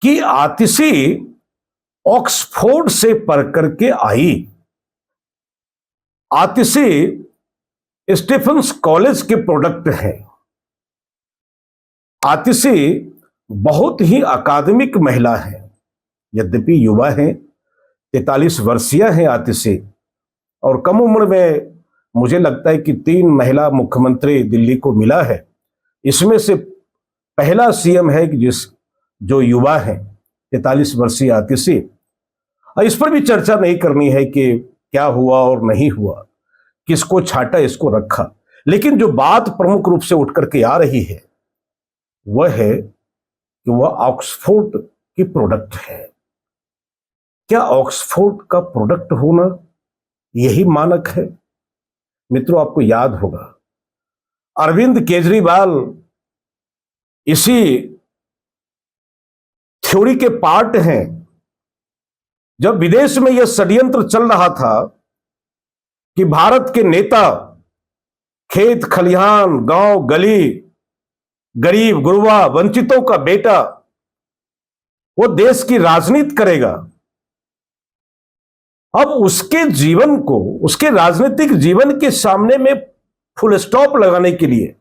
कि आतिशी ऑक्सफोर्ड से पढ़ करके आई। आतिशी स्टीफेंस कॉलेज के प्रोडक्ट है। आतिशी बहुत ही अकादमिक महिला है, यद्यपि युवा है, 43 वर्षीय है आतिशी, और कम उम्र में मुझे लगता है कि 3 महिला मुख्यमंत्री दिल्ली को मिला है। इसमें से पहला सीएम है कि जो युवा है, 43 वर्षीय आतिशी। इस पर भी चर्चा नहीं करनी है कि क्या हुआ और नहीं हुआ, किसको छाटा इसको रखा, लेकिन जो बात प्रमुख रूप से उठ करके आ रही है वह है कि वह ऑक्सफोर्ड की प्रोडक्ट है। क्या ऑक्सफोर्ड का प्रोडक्ट होना यही मानक है? मित्रों, आपको याद होगा अरविंद केजरीवाल इसी थ्योरी के पार्ट हैं। जब विदेश में यह षड्यंत्र चल रहा था कि भारत के नेता खेत खलिहान, गांव गली, गरीब गुरबा, वंचितों का बेटा, वो देश की राजनीति करेगा, अब उसके जीवन को, उसके राजनीतिक जीवन के सामने में फुल स्टॉप लगाने के लिए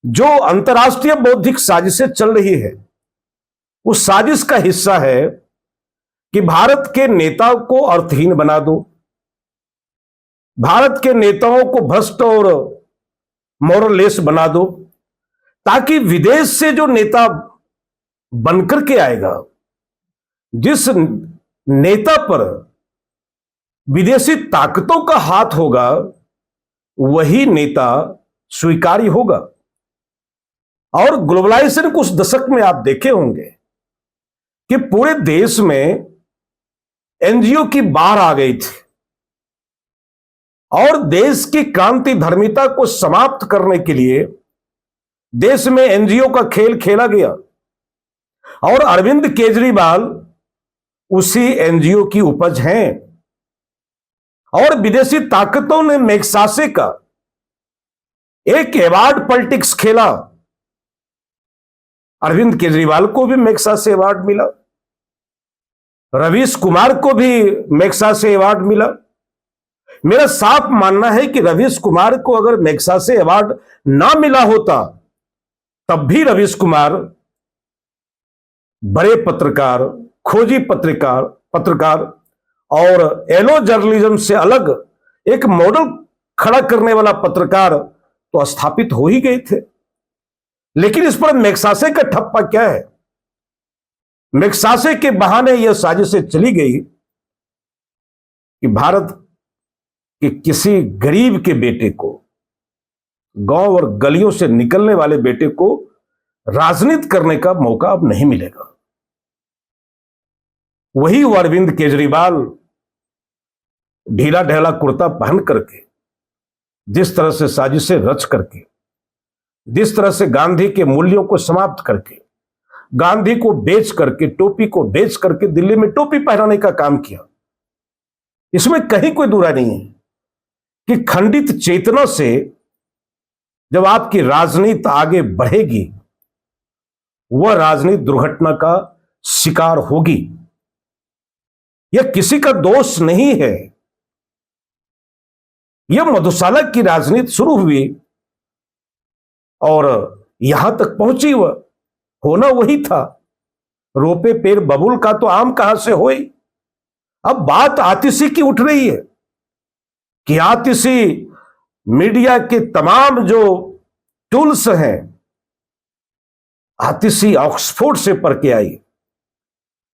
जो अंतर्राष्ट्रीय बौद्धिक साजिशें चल रही है, उस साजिश का हिस्सा है कि भारत के नेताओं को अर्थहीन बना दो, भारत के नेताओं को भ्रष्ट और मोरलेस बना दो, ताकि विदेश से जो नेता बनकर के आएगा, जिस नेता पर विदेशी ताकतों का हाथ होगा, वही नेता स्वीकार्य होगा। और ग्लोबलाइजेशन के उस दशक में आप देखे होंगे कि पूरे देश में एनजीओ की बाढ़ आ गई थी और देश की क्रांति धर्मिता को समाप्त करने के लिए देश में एनजीओ का खेल खेला गया, और अरविंद केजरीवाल उसी एनजीओ की उपज हैं। और विदेशी ताकतों ने मैग्सासे का एक अवार्ड पॉलिटिक्स खेला। अरविंद केजरीवाल को भी मैग्सासे अवार्ड मिला, रवीश कुमार को भी मैग्सासे अवार्ड मिला। मेरा साफ मानना है कि रवीश कुमार को अगर मैग्सासे अवार्ड ना मिला होता, तब भी रवीश कुमार बड़े पत्रकार, खोजी पत्रकार और एलो जर्नलिज्म से अलग एक मॉडल खड़ा करने वाला पत्रकार तो स्थापित हो ही गए थे। लेकिन इस पर मैग्सासे का ठप्पा क्या है? मैग्सासे के बहाने यह साजिशें चली गई कि भारत के किसी गरीब के बेटे को, गांव और गलियों से निकलने वाले बेटे को राजनीति करने का मौका अब नहीं मिलेगा। वही अरविंद केजरीवाल ढीला ढाला कुर्ता पहन करके, जिस तरह से साजिशें रच करके, जिस तरह से गांधी के मूल्यों को समाप्त करके, गांधी को बेच करके, टोपी को बेच करके दिल्ली में टोपी पहनाने का काम किया, इसमें कहीं कोई दूरा नहीं है कि खंडित चेतना से जब आपकी राजनीति आगे बढ़ेगी, वह राजनीति दुर्घटना का शिकार होगी। यह किसी का दोष नहीं है। यह मधुशाला की राजनीति शुरू हुई और यहां तक पहुंची, वह होना वही था। रोपे पेड़ बबुल का तो आम कहां से होई। अब बात आतिशी की उठ रही है कि आतिशी मीडिया के तमाम जो टूल्स हैं, आतिशी ऑक्सफोर्ड से पढ़ के आई।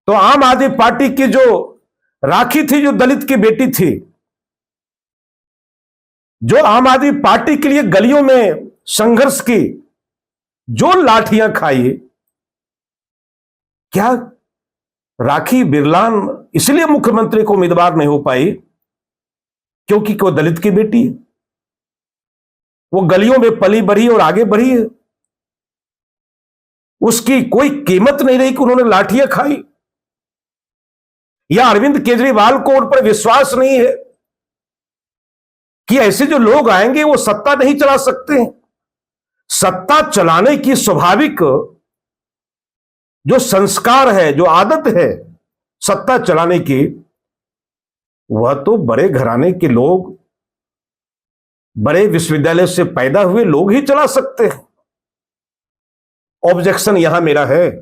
तो आम आदमी पार्टी की जो राखी थी, जो दलित की बेटी थी, जो आम आदमी पार्टी के लिए गलियों में संघर्ष की, जो लाठियां खाई, क्या राखी बिरलान इसलिए मुख्यमंत्री को उम्मीदवार नहीं हो पाई क्योंकि वो दलित की बेटी है? वो गलियों में पली बढ़ी और आगे बढ़ी है, उसकी कोई कीमत नहीं रही कि उन्होंने लाठियां खाई। या अरविंद केजरीवाल को उन पर विश्वास नहीं है कि ऐसे जो लोग आएंगे वो सत्ता नहीं चला सकते हैं? सत्ता चलाने की स्वाभाविक जो संस्कार है, जो आदत है सत्ता चलाने की, वह तो बड़े घराने के लोग, बड़े विश्वविद्यालय से पैदा हुए लोग ही चला सकते हैं। ऑब्जेक्शन यहां मेरा है